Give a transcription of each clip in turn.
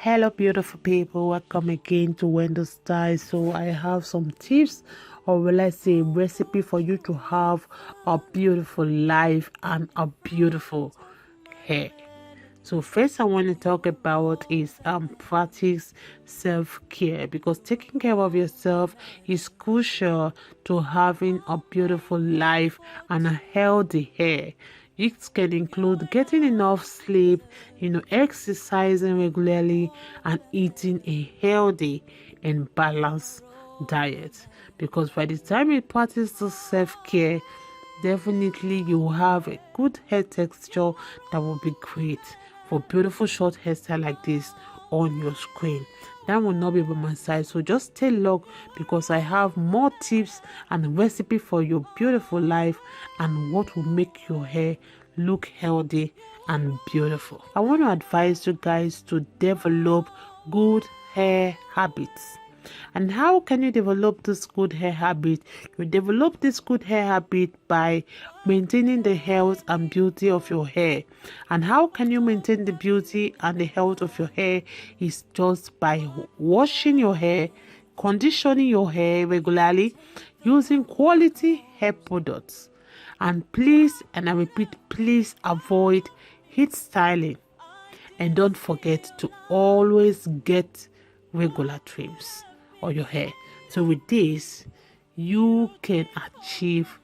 Hello beautiful people, welcome again to Wendy's Style. So I have some tips, or will I say recipe, for you to have a beautiful life and a beautiful hair. So first I want to talk about is practice self-care, because taking care of yourself is crucial to having a beautiful life and a healthy hair. It can include getting enough sleep, exercising regularly, and eating a healthy and balanced diet. Because by the time you practice the self-care, definitely you will have a good hair texture that will be great for beautiful short hairstyle like this on your screen. That will not be by my side, so just stay locked, because I have more tips and recipe for your beautiful life and what will make your hair look healthy and beautiful. I want to advise you guys to develop good hair habits. And how can you develop this good hair habit? You develop this good hair habit by maintaining the health and beauty of your hair. And how can you maintain the beauty and the health of your hair? Is just by washing your hair, conditioning your hair regularly, using quality hair products. And please, and I repeat, please avoid heat styling. And don't forget to always get regular trims on your hair. So with this, you can achieve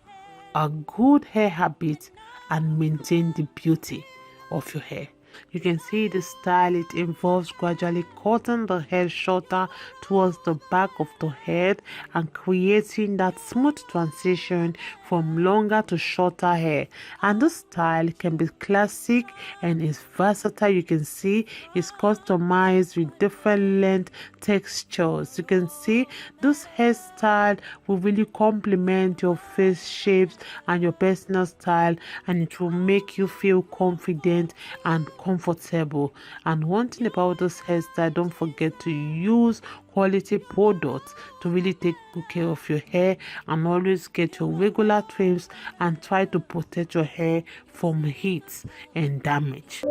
a good hair habit and maintain the beauty of your hair. You can see the style. It involves gradually cutting the hair shorter towards the back of the head and creating that smooth transition from longer to shorter hair. And this style can be classic and is versatile. You can see it's customized with different length textures. You can see this hairstyle will really complement your face shapes and your personal style, and it will make you feel confident and comfortable. And one thing about this hairstyle, don't forget to use quality products to really take good care of your hair, and always get your regular trims and try to protect your hair from heat and damage.